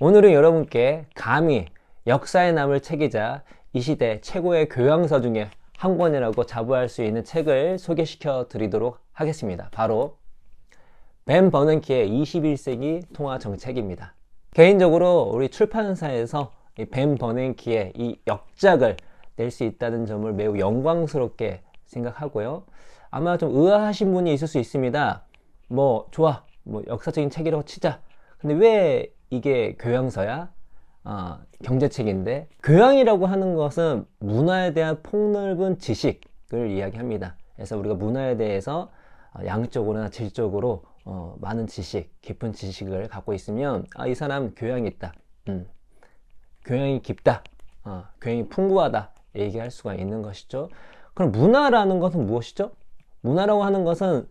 오늘은 여러분께 감히 역사에 남을 책이자 이 시대 최고의 교양서 중에 한 권이라고 자부할 수 있는 책을 소개시켜 드리도록 하겠습니다. 바로 벤 버넌키의 21세기 통화 정책입니다. 개인적으로 우리 출판사에서 이 벤 버넌키의 이 역작을 낼 수 있다는 점을 매우 영광스럽게 생각하고요. 아마 좀 의아하신 분이 있을 수 있습니다. 좋아, 역사적인 책이라고 치자. 근데 왜 이게 교양서야? 경제책인데. 교양이라고 하는 것은 문화에 대한 폭넓은 지식을 이야기합니다. 그래서 우리가 문화에 대해서 양적으로나 질적으로 많은 지식, 깊은 지식을 갖고 있으면 이 사람 교양이 있다, 교양이 깊다, 교양이 풍부하다 얘기할 수가 있는 것이죠. 그럼 문화라는 것은 무엇이죠? 문화라고 하는 것은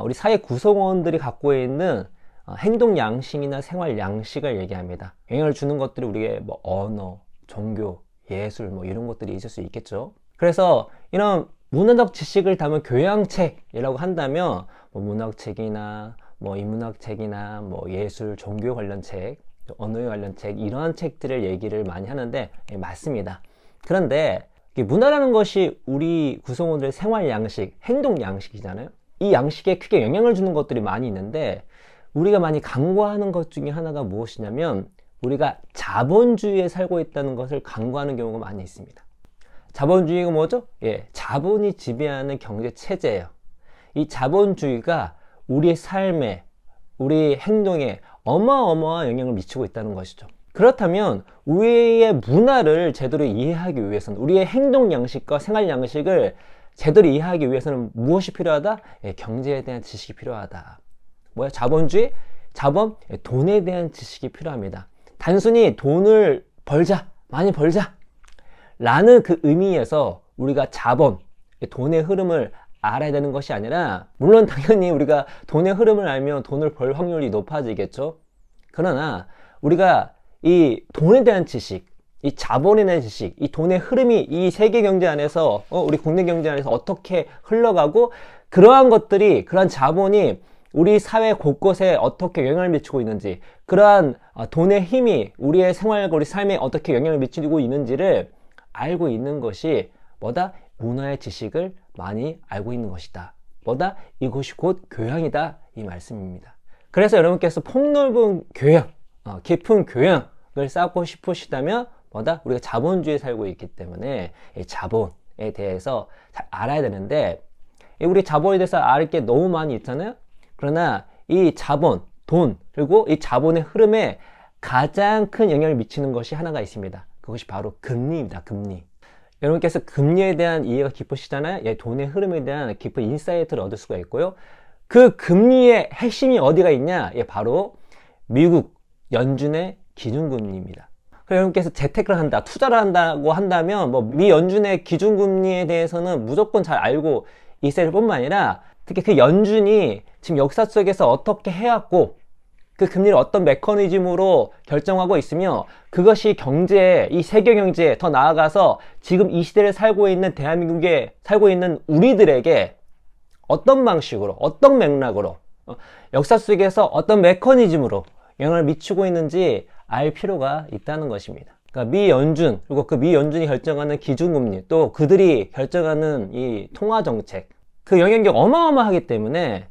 우리 사회 구성원들이 갖고 있는 행동 양식이나 생활 양식을 얘기합니다. 영향을 주는 것들이 우리의 언어, 종교, 예술 이런 것들이 있을 수 있겠죠. 그래서 이런 문화적 지식을 담은 교양책이라고 한다면 문학책이나 인문학책이나 예술, 종교 관련 책, 언어에 관련 책, 이러한 책들을 얘기를 많이 하는데 맞습니다. 그런데 문화라는 것이 우리 구성원들의 생활 양식, 행동 양식이잖아요. 이 양식에 크게 영향을 주는 것들이 많이 있는데 우리가 많이 간과하는 것 중에 하나가 무엇이냐면 우리가 자본주의에 살고 있다는 것을 간과하는 경우가 많이 있습니다. 자본주의가 뭐죠? 자본이 지배하는 경제 체제예요. 이 자본주의가 우리의 삶에, 우리 행동에 어마어마한 영향을 미치고 있다는 것이죠. 그렇다면 우리의 문화를 제대로 이해하기 위해서는, 우리의 행동 양식과 생활 양식을 제대로 이해하기 위해서는 무엇이 필요하다? 경제에 대한 지식이 필요하다. 자본주의? 자본? 돈에 대한 지식이 필요합니다. 단순히 돈을 벌자, 많이 벌자 라는 그 의미에서 우리가 자본, 돈의 흐름을 알아야 되는 것이 아니라, 물론 당연히 우리가 돈의 흐름을 알면 돈을 벌 확률이 높아지겠죠. 그러나 우리가 이 돈에 대한 지식, 이 자본에 대한 지식, 이 돈의 흐름이 이 세계 경제 안에서, 우리 국내 경제 안에서 어떻게 흘러가고, 그러한 것들이, 그러한 자본이 우리 사회 곳곳에 어떻게 영향을 미치고 있는지, 그러한 돈의 힘이 우리의 생활과 우리 삶에 어떻게 영향을 미치고 있는지를 알고 있는 것이 문화의 지식을 많이 알고 있는 것이다. 이것이 곧 교양이다, 이 말씀입니다. 그래서 여러분께서 폭넓은 교양, 깊은 교양을 쌓고 싶으시다면 우리가 자본주의에 살고 있기 때문에 자본에 대해서 잘 알아야 되는데, 우리 자본에 대해서 알 게 너무 많이 있잖아요. 그러나 이 자본, 돈, 그리고 이 자본의 흐름에 가장 큰 영향을 미치는 것이 하나가 있습니다. 그것이 바로 금리입니다. 금리. 여러분께서 금리에 대한 이해가 깊으시잖아요. 돈의 흐름에 대한 깊은 인사이트를 얻을 수가 있고요. 그 금리의 핵심이 어디가 있냐? 바로 미국 연준의 기준금리입니다. 여러분께서 재테크를 한다, 투자를 한다고 한다면 미 연준의 기준금리에 대해서는 무조건 잘 알고 있어야 할 뿐만 아니라, 특히 그 연준이 지금 역사 속에서 어떻게 해왔고 그 금리를 어떤 메커니즘으로 결정하고 있으며, 그것이 경제에, 이 세계 경제에 더 나아가서 지금 이 시대를 살고 있는 대한민국에 살고 있는 우리들에게 어떤 방식으로, 어떤 맥락으로, 역사 속에서 어떤 메커니즘으로 영향을 미치고 있는지 알 필요가 있다는 것입니다. 그러니까 미 연준, 그리고 그 미 연준이 결정하는 기준금리, 또 그들이 결정하는 이 통화정책, 그 영향력이 어마어마하기 때문에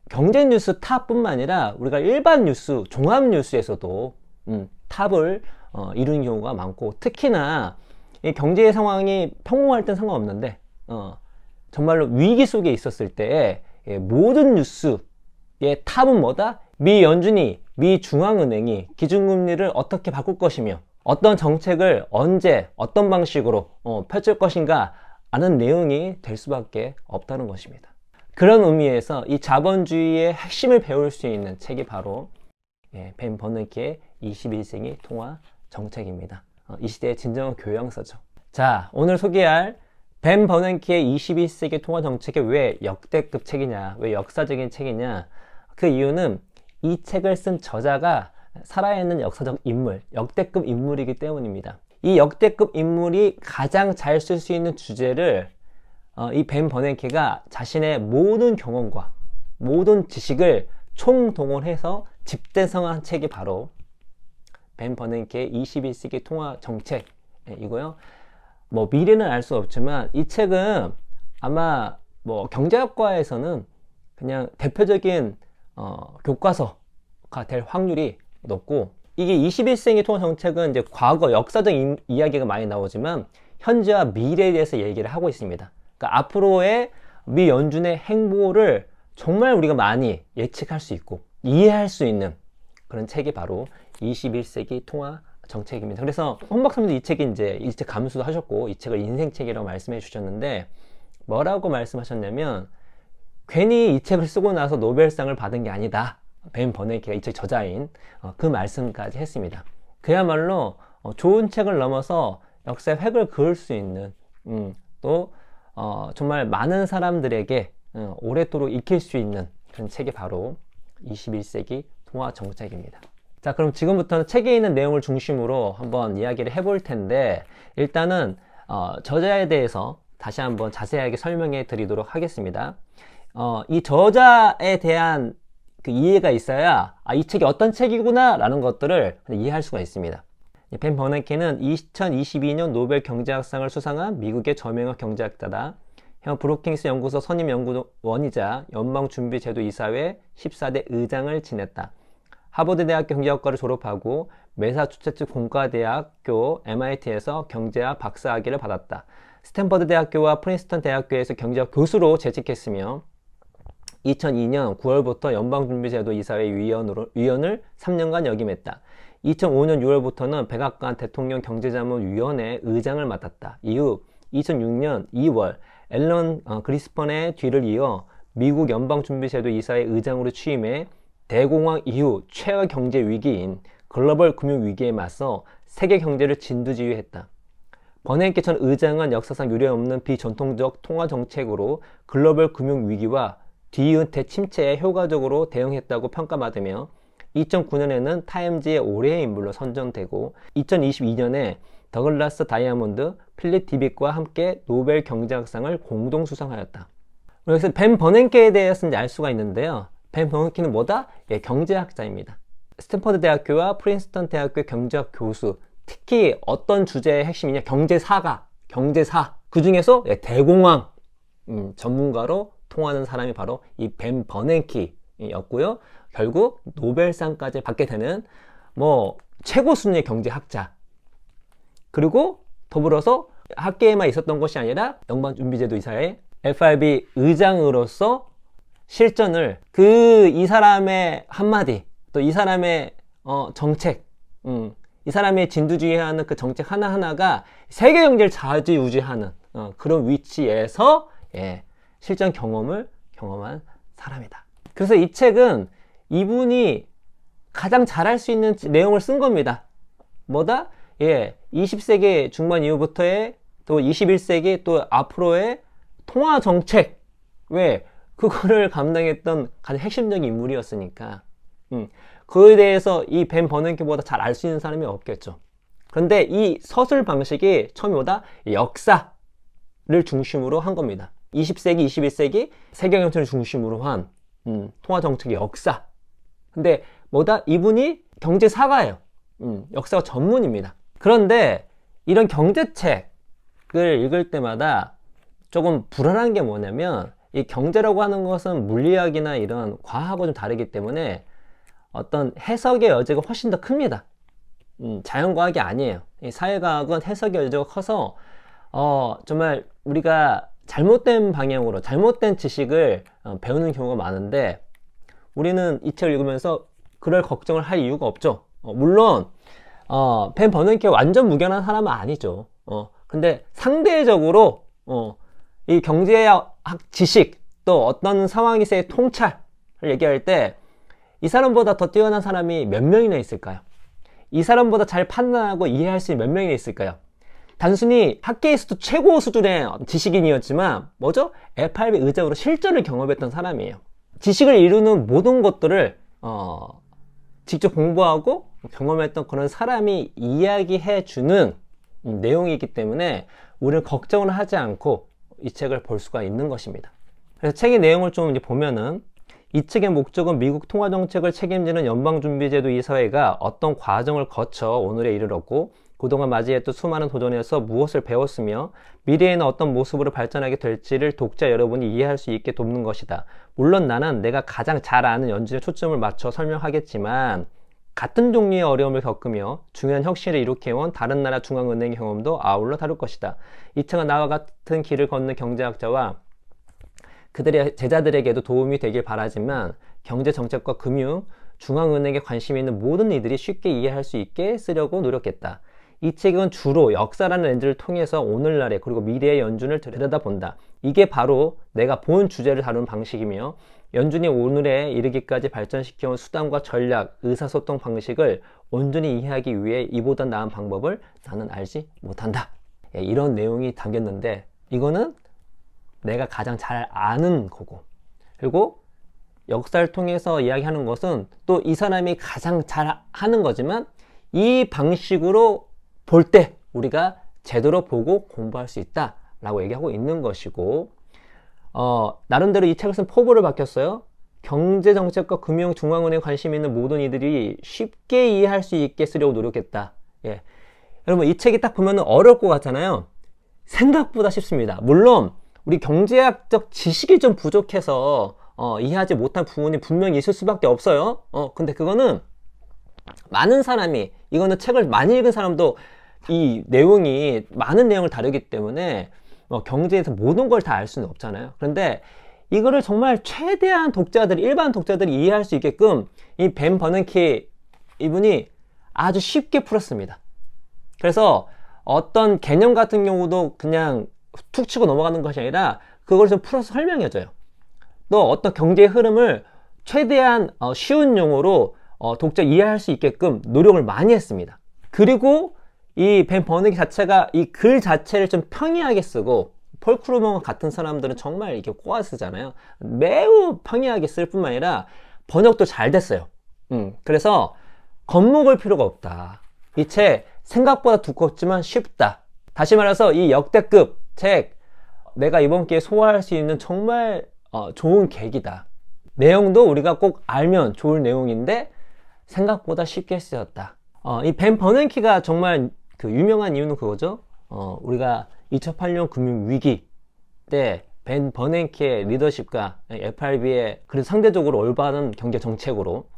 경제 뉴스 탑뿐만 아니라 우리가 일반 뉴스, 종합 뉴스에서도 탑을 이루는 경우가 많고, 특히나 이 경제 상황이 평범할 땐 상관없는데 정말로 위기 속에 있었을 때 모든 뉴스의 탑은 미 연준이, 미 중앙은행이 기준금리를 어떻게 바꿀 것이며 어떤 정책을 언제, 어떤 방식으로 펼칠 것인가 아는 내용이 될 수밖에 없다는 것입니다. 그런 의미에서 이 자본주의의 핵심을 배울 수 있는 책이 바로 벤 버넌키의 21세기 통화 정책입니다. 이 시대의 진정한 교양서죠. 자, 오늘 소개할 벤 버넌키의 21세기 통화 정책이 왜 역대급 책이냐, 왜 역사적인 책이냐, 그 이유는 이 책을 쓴 저자가 살아있는 역사적 인물, 역대급 인물이기 때문입니다. 이 역대급 인물이 가장 잘 쓸 수 있는 주제를 이 벤 버넌키가 자신의 모든 경험과 모든 지식을 총동원해서 집대성한 책이 바로 벤 버냉키의 21세기 통화 정책이고요. 뭐 미래는 알 수 없지만 이 책은 아마 뭐 경제학과에서는 그냥 대표적인 교과서가 될 확률이 높고, 이게 21세기 통화 정책은 이제 과거 역사적 이야기가 많이 나오지만 현재와 미래에 대해서 얘기를 하고 있습니다. 그러니까 앞으로의 미 연준의 행보를 정말 우리가 많이 예측할 수 있고 이해할 수 있는 그런 책이 바로 21세기 통화 정책입니다. 그래서 홍 박사님도 이 책 감수도 하셨고 이 책을 인생책이라고 말씀해 주셨는데, 뭐라고 말씀하셨냐면 괜히 이 책을 쓰고 나서 노벨상을 받은 게 아니다. 벤 버냉키가 이 책 저자인 그 말씀까지 했습니다. 그야말로 좋은 책을 넘어서 역사의 획을 그을 수 있는 또 정말 많은 사람들에게 오랫도록 익힐 수 있는 그런 책이 바로 21세기 통화 정책입니다. 자, 그럼 지금부터는 책에 있는 내용을 중심으로 한번 이야기를 해볼 텐데, 일단은 저자에 대해서 다시 한번 자세하게 설명해 드리도록 하겠습니다. 이 저자에 대한 그 이해가 있어야 이 책이 어떤 책이구나 라는 것들을 이해할 수가 있습니다. 벤 버냉키는 2022년 노벨 경제학상을 수상한 미국의 저명한 경제학자다. 현 브루킹스 연구소 선임 연구원이자 연방준비제도 이사회 14대 의장을 지냈다. 하버드 대학교 경제학과를 졸업하고 매사추세츠 공과대학교 MIT에서 경제학 박사학위를 받았다. 스탠퍼드 대학교와 프린스턴 대학교에서 경제학 교수로 재직했으며 2002년 9월부터 연방준비제도 이사회 위원을 3년간 역임했다. 2005년 6월부터는 백악관 대통령 경제자문위원회 의장을 맡았다. 이후 2006년 2월 앨런 그리스펀의 뒤를 이어 미국 연방준비제도 이사회 의장으로 취임해 대공황 이후 최악 경제 위기인 글로벌 금융 위기에 맞서 세계 경제를 진두지휘했다. 버냉키 전 의장은 역사상 유례없는 비전통적 통화 정책으로 글로벌 금융 위기와 뒤이은 대침체에 효과적으로 대응했다고 평가받으며 2009년에는 타임즈의 올해의 인물로 선정되고 2022년에 더글라스 다이아몬드, 필립 디빅과 함께 노벨 경제학상을 공동 수상하였다. 여기서 벤 버냉키에 대해서 이제 알 수가 있는데요. 벤 버냉키는 뭐다? 예, 경제학자입니다. 스탠퍼드 대학교와 프린스턴 대학교 경제학 교수, 특히 어떤 주제의 핵심이냐? 경제사가, 경제사. 그 중에서 예, 대공황 전문가로 통하는 사람이 바로 이 벤 버냉키였고요. 결국 노벨상까지 받게 되는 뭐 최고 수준의 경제학자. 그리고 더불어서 학계에만 있었던 것이 아니라 연방준비제도 이사회 FRB 의장으로서 실전을 이 사람의 한마디, 또 이 사람의 정책, 이 사람의 진두지휘하는 그 정책 하나하나가 세계 경제를 좌지우지하는 그런 위치에서 예, 실전 경험을 경험한 사람이다. 그래서 이 책은 이분이 가장 잘할 수 있는 내용을 쓴 겁니다. 뭐다? 예, 20세기 중반 이후부터의 또 21세기 또 앞으로의 통화 정책, 왜 그거를 감당했던 가장 핵심적인 인물이었으니까 그에 대해서 이 벤 버냉키보다 잘 알 수 있는 사람이 없겠죠. 그런데 이 서술 방식이 처음에 뭐다? 역사를 중심으로 한 겁니다. 20세기, 21세기 세계 경제를 중심으로 한 통화 정책의 역사. 근데 뭐다? 이분이 경제사가예요. 역사가 전문입니다. 그런데 이런 경제책을 읽을 때마다 조금 불안한 게 뭐냐면, 이 경제라고 하는 것은 물리학이나 이런 과학하고 좀 다르기 때문에 어떤 해석의 여지가 훨씬 더 큽니다. 자연과학이 아니에요. 이 사회과학은 해석의 여지가 커서 정말 우리가 잘못된 방향으로 잘못된 지식을 배우는 경우가 많은데, 우리는 이 책을 읽으면서 그럴 걱정을 할 이유가 없죠. 물론 벤 버냉키가 완전 무견한 사람은 아니죠. 근데 상대적으로 이 경제학 지식 또 어떤 상황에서의 통찰을 얘기할 때 이 사람보다 더 뛰어난 사람이 몇 명이나 있을까요? 이 사람보다 잘 판단하고 이해할 수 있는 몇 명이나 있을까요? 단순히 학계에서도 최고 수준의 지식인이었지만 뭐죠? FRB 의장으로 실전을 경험했던 사람이에요. 지식을 이루는 모든 것들을 직접 공부하고 경험했던 그런 사람이 이야기해주는 내용이기 때문에 우리는 걱정을 하지 않고 이 책을 볼 수가 있는 것입니다. 그래서 책의 내용을 좀 이제 보면은 이 책의 목적은 미국 통화정책을 책임지는 연방준비제도 이사회가 어떤 과정을 거쳐 오늘에 이르렀고 그동안 맞이했던 수많은 도전에서 무엇을 배웠으며 미래에는 어떤 모습으로 발전하게 될지를 독자 여러분이 이해할 수 있게 돕는 것이다. 물론 나는 내가 가장 잘 아는 연준에 초점을 맞춰 설명하겠지만 같은 종류의 어려움을 겪으며 중요한 혁신을 일으켜온 다른 나라 중앙은행의 경험도 아울러 다룰 것이다. 이 책은 나와 같은 길을 걷는 경제학자와 그들의 제자들에게도 도움이 되길 바라지만 경제정책과 금융, 중앙은행에 관심이 있는 모든 이들이 쉽게 이해할 수 있게 쓰려고 노력했다. 이 책은 주로 역사라는 렌즈를 통해서 오늘날의 그리고 미래의 연준을 들여다본다. 이게 바로 내가 본 주제를 다루는 방식이며 연준이 오늘에 이르기까지 발전시켜온 수단과 전략, 의사소통 방식을 온전히 이해하기 위해 이보다 나은 방법을 나는 알지 못한다. 이런 내용이 담겼는데 이거는 내가 가장 잘 아는 거고, 그리고 역사를 통해서 이야기하는 것은 또 이 사람이 가장 잘 하는 거지만 이 방식으로 볼 때 우리가 제대로 보고 공부할 수 있다 라고 얘기하고 있는 것이고, 나름대로 이 책을 쓴 포부를 바뀌었어요. 경제정책과 금융중앙은행에 관심 있는 모든 이들이 쉽게 이해할 수 있게 쓰려고 노력했다. 예. 여러분 이 책이 딱 보면 어려울 것 같잖아요. 생각보다 쉽습니다. 물론 우리 경제학적 지식이 좀 부족해서 이해하지 못한 부분이 분명히 있을 수밖에 없어요. 근데 그거는 많은 사람이, 이거는 책을 많이 읽은 사람도 이 내용이 많은 내용을 다루기 때문에 경제에서 모든 걸 다 알 수는 없잖아요. 그런데 이거를 정말 최대한 독자들이, 일반 독자들이 이해할 수 있게끔 이 벤 버냉키 이분이 아주 쉽게 풀었습니다. 그래서 어떤 개념 같은 경우도 그냥 툭 치고 넘어가는 것이 아니라 그걸 좀 풀어서 설명해줘요. 또 어떤 경제의 흐름을 최대한 쉬운 용어로 독자 이해할 수 있게끔 노력을 많이 했습니다. 그리고 이 벤 버냉키 자체가 이 글 자체를 좀 평이하게 쓰고, 폴 크루먼 같은 사람들은 정말 이렇게 꼬아 쓰잖아요. 매우 평이하게 쓸 뿐만 아니라 번역도 잘 됐어요. 그래서 겁먹을 필요가 없다. 이 책 생각보다 두껍지만 쉽다. 다시 말해서 이 역대급 책 내가 이번 기회에 소화할 수 있는 정말 좋은 계기다. 내용도 우리가 꼭 알면 좋을 내용인데 생각보다 쉽게 쓰였다. 이 벤 버냉키가 정말 그 유명한 이유는 그거죠. 우리가 2008년 금융위기 때 벤 버냉키의 리더십과 FRB의 그래도 상대적으로 올바른 경제 정책으로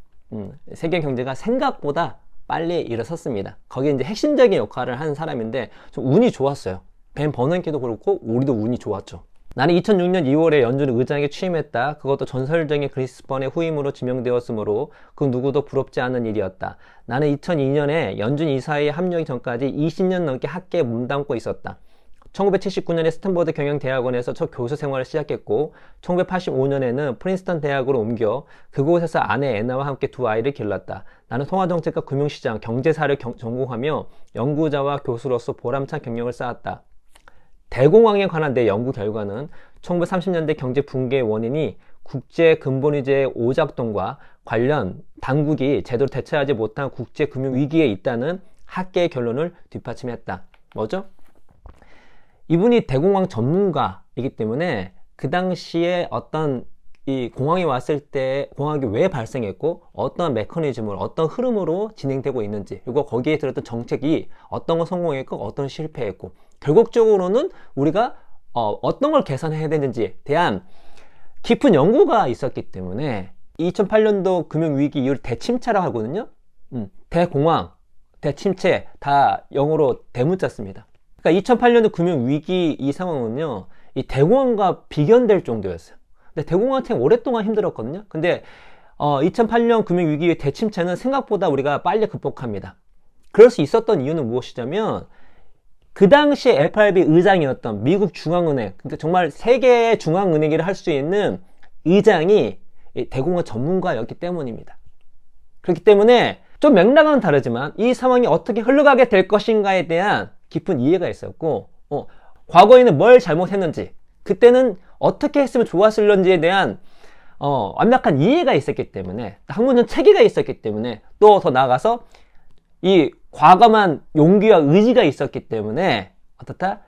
세계 경제가 생각보다 빨리 일어섰습니다. 거기에 이제 핵심적인 역할을 한 사람인데 좀 운이 좋았어요. 벤 버냉키도 그렇고 우리도 운이 좋았죠. 나는 2006년 2월에 연준 의장에 취임했다. 그것도 전설적인 크리스번의 후임으로 지명되었으므로 그 누구도 부럽지 않은 일이었다. 나는 2002년에 연준 이사회에 합류하기 전까지 20년 넘게 학계에 몸담고 있었다. 1979년에 스탠퍼드 경영대학원에서 첫 교수 생활을 시작했고 1985년에는 프린스턴 대학으로 옮겨 그곳에서 아내 애나와 함께 두 아이를 길렀다. 나는 통화정책과 금융시장, 경제사를 전공하며 연구자와 교수로서 보람찬 경력을 쌓았다. 대공황에 관한 내 연구 결과는 1930년대 경제 붕괴의 원인이 국제 근본위제의 오작동과 관련 당국이 제대로 대처하지 못한 국제 금융 위기에 있다는 학계의 결론을 뒷받침했다. 뭐죠? 이분이 대공황 전문가이기 때문에 그 당시에 어떤 이 공황이 왔을 때 공황이 왜 발생했고 어떤 메커니즘으로 어떤 흐름으로 진행되고 있는지, 그리고 거기에 들었던 정책이 어떤 거 성공했고 어떤 실패했고, 결국적으로는 우리가 어떤 걸 개선해야 되는지에 대한 깊은 연구가 있었기 때문에 2008년도 금융위기 이후를 대침체라고 하거든요. 대공황, 대침체 다 영어로 대문자 씁니다. 그러니까 2008년도 금융위기 이 상황은요, 이 대공황과 비견될 정도였어요. 근데 대공황 참 오랫동안 힘들었거든요. 근데 2008년 금융위기의 대침체는 생각보다 우리가 빨리 극복합니다. 그럴 수 있었던 이유는 무엇이냐면 그 당시에 FRB 의장이었던 미국 중앙은행, 그러니까 정말 세계의 중앙은행이라 할 수 있는 의장이 대공황 전문가였기 때문입니다. 그렇기 때문에 좀 맥락은 다르지만 이 상황이 어떻게 흘러가게 될 것인가에 대한 깊은 이해가 있었고, 과거에는 뭘 잘못했는지, 그때는 어떻게 했으면 좋았을런지에 대한 완벽한 이해가 있었기 때문에, 학문적 체계가 있었기 때문에, 또 더 나아가서 이 과감한 용기와 의지가 있었기 때문에 어떻다?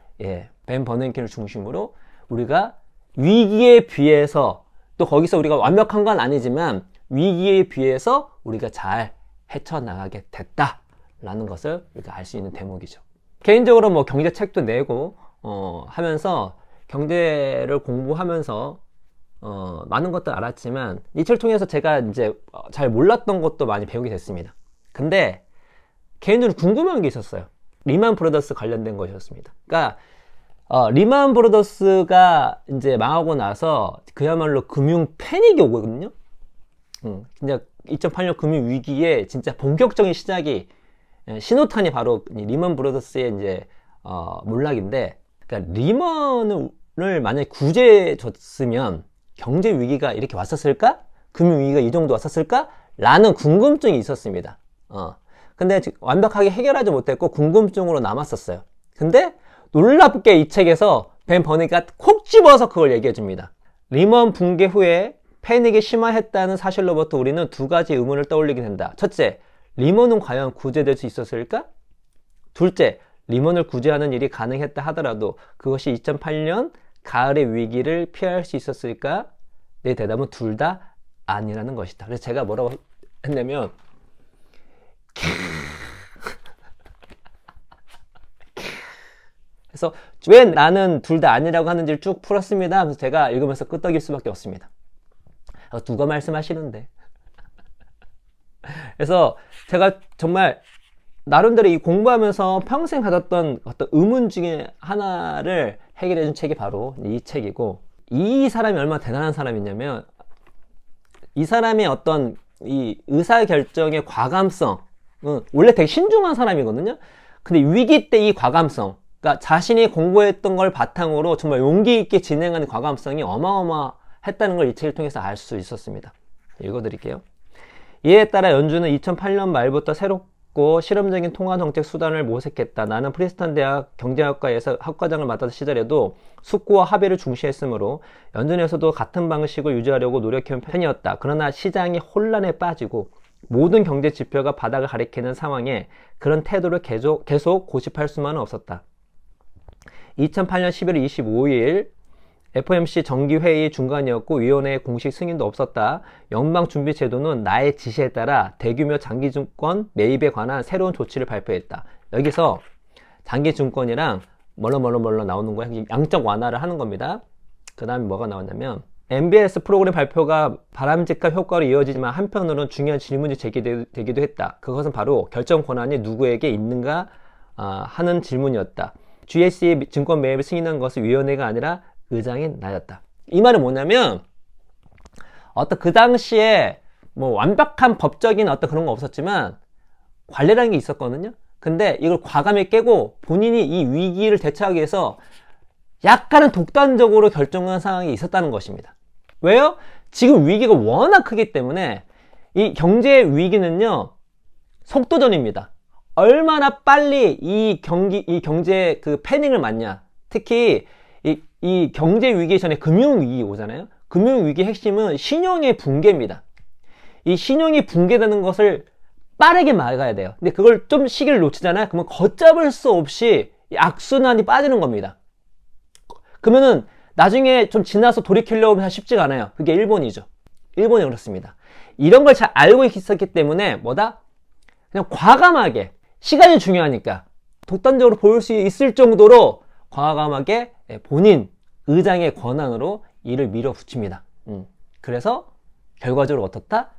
벤 버냉키를 중심으로 우리가 위기에 비해서 또 거기서 우리가 완벽한 건 아니지만 위기에 비해서 우리가 잘 헤쳐나가게 됐다라는 것을 우리가 알 수 있는 대목이죠. 개인적으로 뭐 경제책도 내고 하면서 경제를 공부하면서 많은 것들 알았지만 이 책을 통해서 제가 이제 잘 몰랐던 것도 많이 배우게 됐습니다. 근데 개인적으로 궁금한 게 있었어요. 리만 브라더스 관련된 것이었습니다. 그러니까 리만 브라더스가 이제 망하고 나서 그야말로 금융 패닉이 오거든요. 진짜 2008년 금융 위기에 진짜 본격적인 시작이 신호탄이 바로 리만 브라더스의 이제 몰락인데, 그러니까 리먼을 만약에 구제해줬으면 경제 위기가 이렇게 왔었을까? 금융 위기가 이 정도 왔었을까? 라는 궁금증이 있었습니다. 근데 완벽하게 해결하지 못했고 궁금증으로 남았었어요. 근데 놀랍게 이 책에서 벤 버닝키가 콕 집어서 그걸 얘기해 줍니다. 리먼 붕괴 후에 패닉이 심화했다는 사실로부터 우리는 두 가지 의문을 떠올리게 된다. 첫째, 리먼은 과연 구제될 수 있었을까? 둘째, 리먼을 구제하는 일이 가능했다 하더라도 그것이 2008년 가을의 위기를 피할 수 있었을까? 내 대답은 둘 다 아니라는 것이다. 그래서 제가 뭐라고 했냐면 그래서 왜 나는 둘 다 아니라고 하는지를 쭉 풀었습니다. 그래서 제가 읽으면서 끄떡일 수밖에 없습니다. 누가 말씀하시는데. 그래서 제가 정말 나름대로 이 공부하면서 평생 가졌던 어떤 의문 중에 하나를 해결해 준 책이 바로 이 책이고, 이 사람이 얼마나 대단한 사람이냐면 이 사람의 어떤 이 의사결정의 과감성, 원래 되게 신중한 사람이거든요. 근데 위기 때 이 과감성, 그러니까 자신이 공부했던 걸 바탕으로 정말 용기 있게 진행하는 과감성이 어마어마했다는 걸 이 책을 통해서 알 수 있었습니다. 읽어드릴게요. 이에 따라 연준은 2008년 말부터 새롭고 실험적인 통화정책 수단을 모색했다. 나는 프린스턴 대학 경제학과에서 학과장을 맡았던 시절에도 숙고와 합의를 중시했으므로 연준에서도 같은 방식을 유지하려고 노력해온 편이었다. 그러나 시장이 혼란에 빠지고 모든 경제 지표가 바닥을 가리키는 상황에 그런 태도를 계속 고집할 수만은 없었다. 2008년 11월 25일 FOMC 정기회의 중간이었고 위원회의 공식 승인도 없었다. 연방준비제도는 나의 지시에 따라 대규모 장기증권 매입에 관한 새로운 조치를 발표했다. 여기서 장기증권이랑 멀렁 나오는 거야. 양적 완화를 하는 겁니다. 그 다음에 뭐가 나왔냐면 MBS 프로그램 발표가 바람직한 효과로 이어지지만 한편으로는 중요한 질문이 제기되기도 했다. 그것은 바로 결정 권한이 누구에게 있는가 하는 질문이었다. GSE 증권 매입을 승인한 것은 위원회가 아니라 의장인 나였다. 이 말은 뭐냐면 어떤 그 당시에 뭐 완벽한 법적인 어떤 그런 거 없었지만 관례라는 게 있었거든요. 근데 이걸 과감히 깨고 본인이 이 위기를 대처하기 위해서 약간은 독단적으로 결정한 상황이 있었다는 것입니다. 왜요? 지금 위기가 워낙 크기 때문에 이 경제 위기는요 속도전입니다. 얼마나 빨리 이 경제 그 패닉을 맞냐. 특히 이 경제 위기 전에 금융 위기 오잖아요. 금융 위기의 핵심은 신용의 붕괴입니다. 이 신용이 붕괴되는 것을 빠르게 막아야 돼요. 근데 그걸 좀 시기를 놓치잖아요. 그러면 걷잡을 수 없이 악순환이 빠지는 겁니다. 그러면은 나중에 좀 지나서 돌이키려고 하면 쉽지가 않아요. 그게 일본이죠. 일본이 그렇습니다. 이런 걸 잘 알고 있었기 때문에 뭐다? 그냥 과감하게, 시간이 중요하니까 독단적으로 보일 수 있을 정도로 과감하게 본인 의장의 권한으로 이를 밀어붙입니다. 그래서 결과적으로 어떻다?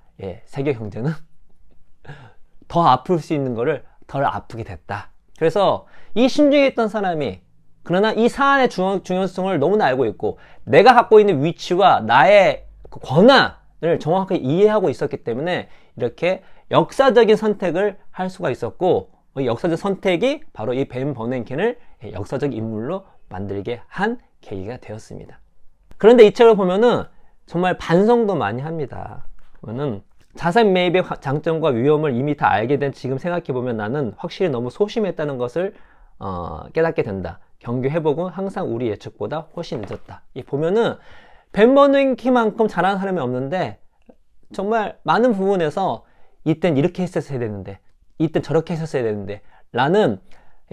세계 경제는 더 아플 수 있는 거를 덜 아프게 됐다. 그래서 이 신중에 있던 사람이 그러나 이 사안의 중요성을 너무나 알고 있고 내가 갖고 있는 위치와 나의 그 권한을 정확하게 이해하고 있었기 때문에 이렇게 역사적인 선택을 할 수가 있었고, 이 역사적 선택이 바로 이 벤 버냉킨을 역사적 인물로 만들게 한 계기가 되었습니다. 그런데 이 책을 보면은 정말 반성도 많이 합니다. 그러면은 자산 매입의 장점과 위험을 이미 다 알게 된 지금 생각해보면 나는 확실히 너무 소심했다는 것을 깨닫게 된다. 경기 회복은 항상 우리 예측보다 훨씬 늦었다. 이 보면은 벤 버냉킨만큼 잘하는 사람이 없는데 정말 많은 부분에서 이땐 이렇게 했었어야 되는데 이땐 저렇게 했었어야 되는데 라는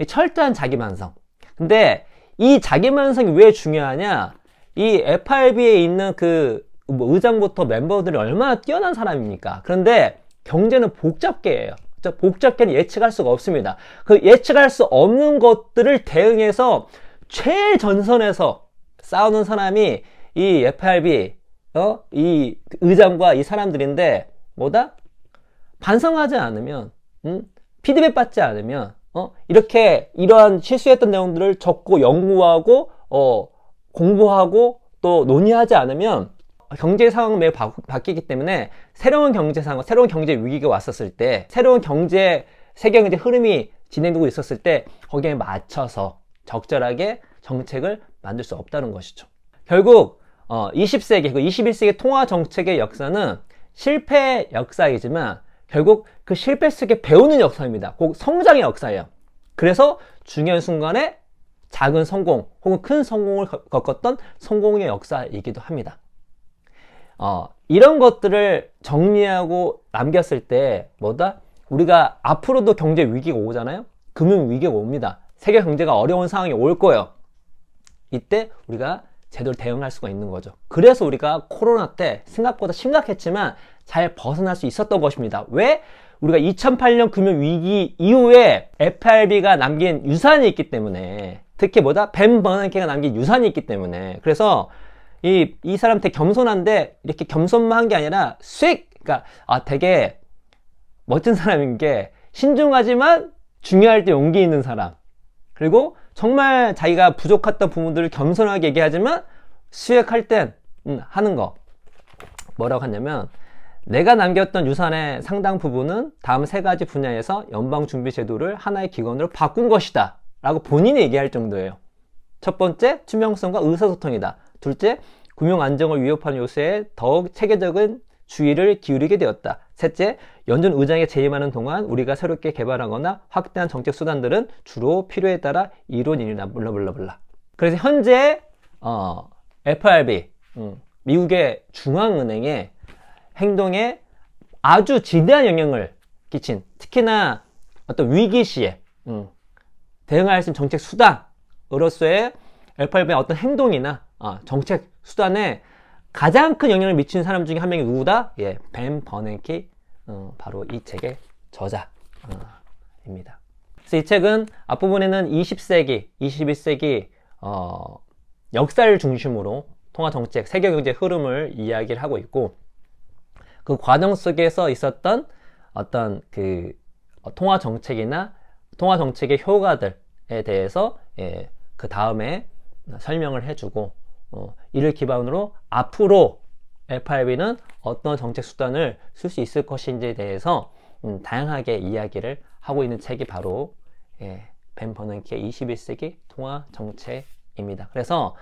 철저한 자기만성. 근데 이 자기만성이 왜 중요하냐? 이 FRB에 있는 그 뭐 의장부터 멤버들이 얼마나 뛰어난 사람입니까? 그런데 경제는 복잡게 해요. 복잡게는 예측할 수가 없습니다. 그 예측할 수 없는 것들을 대응해서 제일 전선에서 싸우는 사람이 이 FRB, 이 의장과 이 사람들인데, 뭐다? 반성하지 않으면, 피드백 받지 않으면, 이렇게 이러한 실수했던 내용들을 적고 연구하고, 공부하고 또 논의하지 않으면 경제 상황은 매우 바뀌기 때문에 새로운 경제 상황, 새로운 경제 위기가 왔었을 때, 새로운 세계 경제 흐름이 진행되고 있었을 때 거기에 맞춰서 적절하게 정책을 만들 수 없다는 것이죠. 결국 20세기, 21세기 통화 정책의 역사는 실패 역사이지만 결국 그 실패 속에 배우는 역사입니다. 곧 성장의 역사예요. 그래서 중요한 순간에 작은 성공 혹은 큰 성공을 겪었던 성공의 역사이기도 합니다. 이런 것들을 정리하고 남겼을 때 뭐다? 우리가 앞으로도 경제 위기가 오잖아요. 금융 위기가 옵니다. 세계 경제가 어려운 상황이 올 거예요. 이때 우리가 제대로 대응할 수가 있는 거죠. 그래서 우리가 코로나 때 생각보다 심각했지만 잘 벗어날 수 있었던 것입니다. 왜? 우리가 2008년 금융 위기 이후에 FRB가 남긴 유산이 있기 때문에, 특히 뭐다? 벤 버냉키가 남긴 유산이 있기 때문에. 그래서 이 사람 되게 겸손한데 이렇게 겸손만 한 게 아니라 그러니까 되게 멋진 사람인 게 신중하지만 중요할 때 용기 있는 사람. 그리고 정말 자기가 부족했던 부분들을 겸손하게 얘기하지만 수액할 땐 하는 거. 뭐라고 하냐면, 내가 남겼던 유산의 상당 부분은 다음 3가지 분야에서 연방준비제도를 하나의 기관으로 바꾼 것이다 라고 본인이 얘기할 정도예요. 첫 번째, 투명성과 의사소통이다. 둘째, 금융 안정을 위협하는 요소에 더욱 체계적인 주의를 기울이게 되었다. 셋째, 연준 의장에 재임하는 동안 우리가 새롭게 개발하거나 확대한 정책 수단들은 주로 필요에 따라 이론이나 블라블라블라. 그래서 현재 FRB, 미국의 중앙은행의 행동에 아주 지대한 영향을 끼친, 특히나 어떤 위기 시에 대응할 수 있는 정책 수단으로서의 FRB의 어떤 행동이나 정책 수단에 가장 큰 영향을 미치는 사람 중에 한 명이 누구다? 예, 벤 버냉키, 바로 이 책의 저자입니다. 그래서 이 책은 앞부분에는 20세기, 21세기 역사를 중심으로 통화정책, 세계경제 흐름을 이야기를 하고 있고, 그 과정 속에서 있었던 어떤 그 통화정책이나 통화정책의 효과들에 대해서 그 다음에 설명을 해주고, 이를 기반으로 앞으로 FRB는 어떤 정책 수단을 쓸 수 있을 것인지에 대해서 다양하게 이야기를 하고 있는 책이 바로 벤 버냉키의 21세기 통화정책입니다. 그래서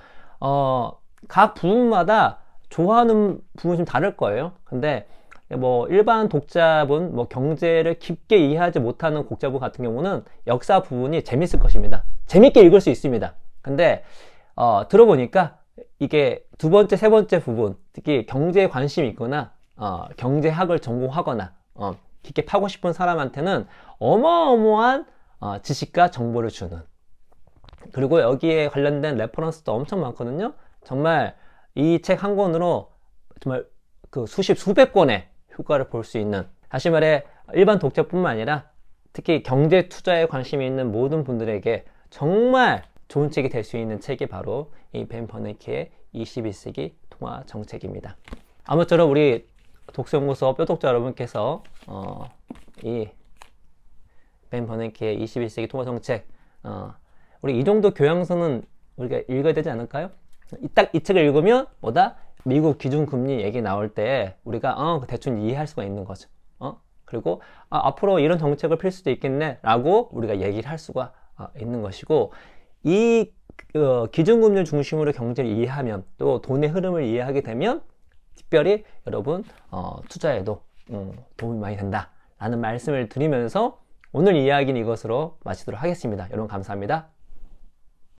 각 부분마다 좋아하는 부분이 좀 다를 거예요. 근데 뭐 일반 독자분, 뭐 경제를 깊게 이해하지 못하는 독자분 같은 경우는 역사 부분이 재밌을 것입니다. 재밌게 읽을 수 있습니다. 근데 들어보니까 이게 두 번째, 세 번째 부분, 특히 경제에 관심이 있거나 경제학을 전공하거나 깊게 파고 싶은 사람한테는 어마어마한 지식과 정보를 주는, 그리고 여기에 관련된 레퍼런스도 엄청 많거든요. 정말 이 책 한 권으로 정말 그 수백 권의 효과를 볼 수 있는, 다시 말해 일반 독자뿐만 아니라 특히 경제 투자에 관심이 있는 모든 분들에게 정말 좋은 책이 될 수 있는 책이 바로 이 벤 버냉키의 21세기 통화 정책입니다. 아무쪼록 우리 독서연구소 뼈독자 여러분께서 이 벤 버냉키의 21세기 통화 정책, 우리 이 정도 교양서는 우리가 읽어야 되지 않을까요? 딱 이 책을 읽으면 뭐다? 미국 기준금리 얘기 나올 때 우리가 대충 이해할 수가 있는 거죠. 그리고 앞으로 이런 정책을 필 수도 있겠네 라고 우리가 얘기를 할 수가 있는 것이고, 이 기준금리 중심으로 경제를 이해하면, 또 돈의 흐름을 이해하게 되면 특별히 여러분 투자에도 도움이 많이 된다 라는 말씀을 드리면서 오늘 이야기는 이것으로 마치도록 하겠습니다. 여러분 감사합니다.